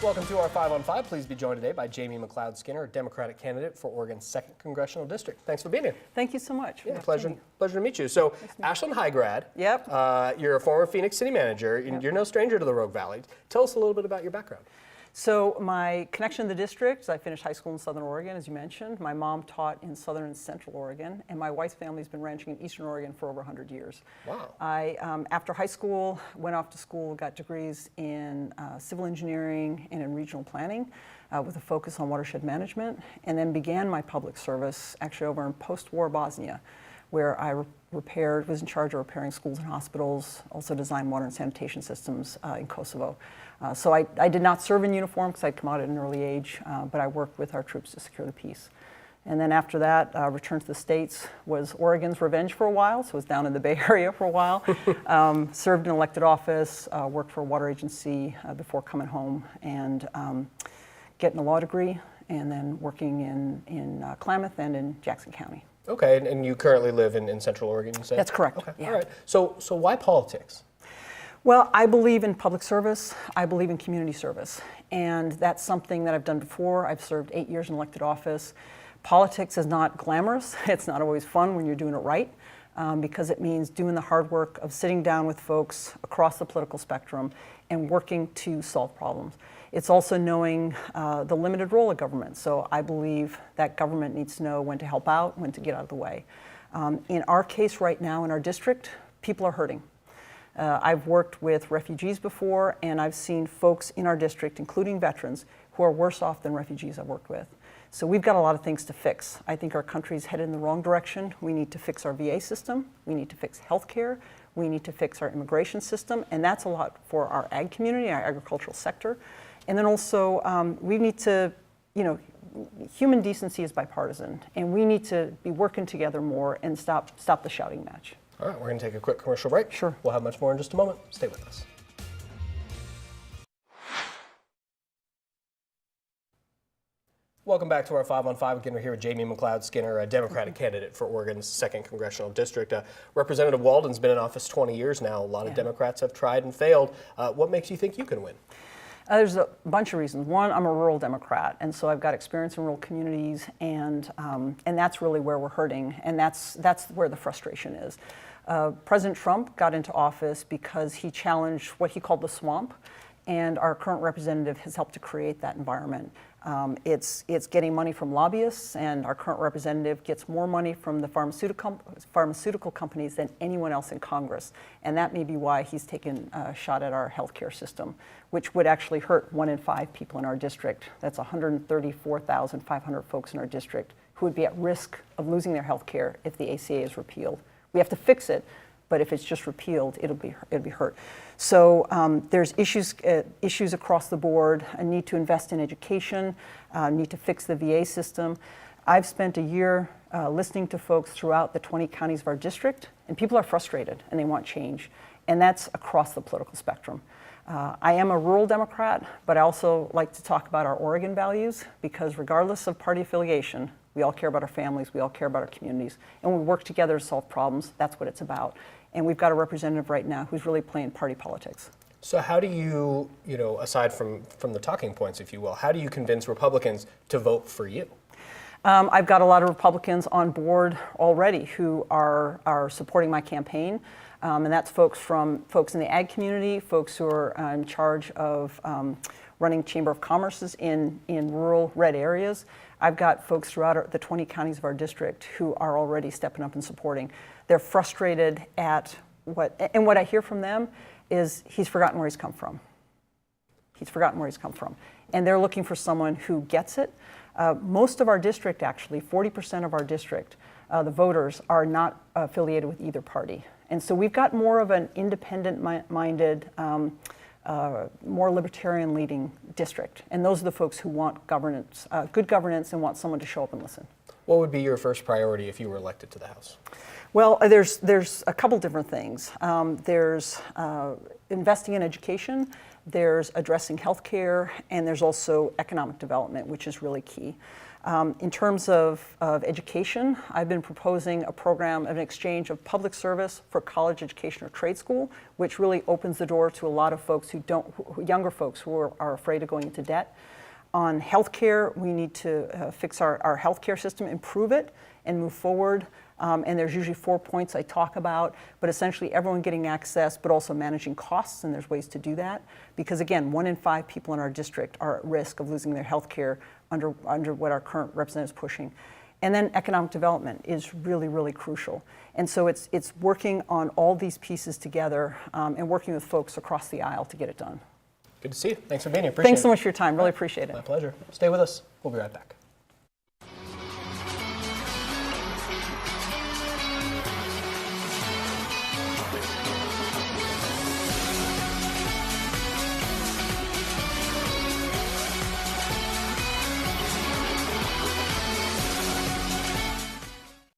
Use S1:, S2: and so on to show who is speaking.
S1: Welcome to our 5 on 5. Please be joined today by Jamie McLeod-Skinner, a Democratic candidate for Oregon's 2nd Congressional District. Thanks for being here.
S2: Thank you so much.
S1: Yeah, pleasure to meet you. So, Ashland High grad.
S2: Yep.
S1: You're a former Phoenix City manager. Yep. You're no stranger to the Rogue Valley. Tell us a little bit about your background.
S2: So my connection to the district, I finished high school in Southern Oregon, as you mentioned. My mom taught in Southern and Central Oregon, and my wife's family's been ranching in Eastern Oregon for over 100 years.
S1: Wow.
S2: I, after high school, went off to school, got degrees in civil engineering and in regional planning with a focus on watershed management, and then began my public service actually over in post-war Bosnia, where I was in charge of repairing schools and hospitals, also designed water and sanitation systems in Kosovo. So I did not serve in uniform because I'd come out at an early age, but I worked with our troops to secure the peace. And then after that, returned to the States, was Oregon's revenge for a while, so was down in the Bay Area for a while. Served in elected office, worked for a water agency before coming home and getting a law degree, and then working in Klamath and in Jackson County.
S1: Okay, and you currently live in Central Oregon, you say?
S2: That's correct.
S1: Okay,
S2: yeah.
S1: all right. So why politics?
S2: Well, I believe in public service. I believe in community service. And that's something that I've done before. I've served 8 years in elected office. Politics is not glamorous. It's not always fun when you're doing it right, because it means doing the hard work of sitting down with folks across the political spectrum and working to solve problems. It's also knowing the limited role of government. So I believe that government needs to know when to help out, when to get out of the way. In our case right now in our district, people are hurting. I've worked with refugees before, and I've seen folks in our district, including veterans, who are worse off than refugees I've worked with. So we've got a lot of things to fix. I think our country's headed in the wrong direction. We need to fix our VA system. We need to fix healthcare. We need to fix our immigration system, and that's a lot for our ag community, our agricultural sector. And then also, we need to, human decency is bipartisan, and we need to be working together more and stop the shouting match.
S1: All right, we're going to take a quick commercial break.
S2: Sure.
S1: We'll have much more in just a moment. Stay with us. Welcome back to our 5 on 5. Again, we're here with Jamie McLeod-Skinner, a Democratic candidate for Oregon's 2nd Congressional District. Representative Walden's been in office 20 years now. A lot of Democrats have tried and failed. What makes you think you can win?
S2: There's a bunch of reasons. One, I'm a rural Democrat, and so I've got experience in rural communities, and that's really where we're hurting, and that's where the frustration is. President Trump got into office because he challenged what he called the swamp, and our current representative has helped to create that environment. It's getting money from lobbyists, and our current representative gets more money from the pharmaceutical companies than anyone else in Congress. And that may be why he's taken a shot at our healthcare system, which would actually hurt 1 in 5 people in our district. That's 134,500 folks in our district who would be at risk of losing their healthcare if the ACA is repealed. We have to fix it, but if it's just repealed, it'll be hurt. So there's issues across the board. A need to invest in education, need to fix the VA system. I've spent a year listening to folks throughout the 20 counties of our district, and people are frustrated and they want change, and that's across the political spectrum. I am a rural Democrat, but I also like to talk about our Oregon values, because regardless of party affiliation, we all care about our families, we all care about our communities, and we work together to solve problems. That's what it's about. And we've got a representative right now who's really playing party politics.
S1: So how do you, aside from the talking points, if you will, how do you convince Republicans to vote for you?
S2: I've got a lot of Republicans on board already who are supporting my campaign. And that's folks in the ag community, folks who are in charge of running Chamber of Commerces in rural red areas. I've got folks throughout the 20 counties of our district who are already stepping up and supporting. They're frustrated at what I hear from them is he's forgotten where he's come from. He's forgotten where he's come from. And they're looking for someone who gets it. Most of our district, actually, 40% of our district, the voters are not affiliated with either party. And so we've got more of an independent-minded, more libertarian-leading district. And those are the folks who want governance, good governance, and want someone to show up and listen.
S1: What would be your first priority if you were elected to the House?
S2: Well, there's a couple different things. There's investing in education, there's addressing healthcare, and there's also economic development, which is really key. In terms of education, I've been proposing a program of an exchange of public service for college education or trade school, which really opens the door to a lot of folks younger folks who are afraid of going into debt. On healthcare, we need to fix our healthcare system, improve it, and move forward. And there's usually 4 points I talk about, but essentially everyone getting access, but also managing costs, and there's ways to do that. Because again, 1 in 5 people in our district are at risk of losing their health care under what our current representative is pushing. And then economic development is really, really crucial. And so it's working on all these pieces together and working with folks across the aisle to get it done.
S1: Good to see you. Thanks for being here. Appreciate it.
S2: Thanks so much for your time. Really appreciate it.
S1: My pleasure. Stay with us. We'll be right back.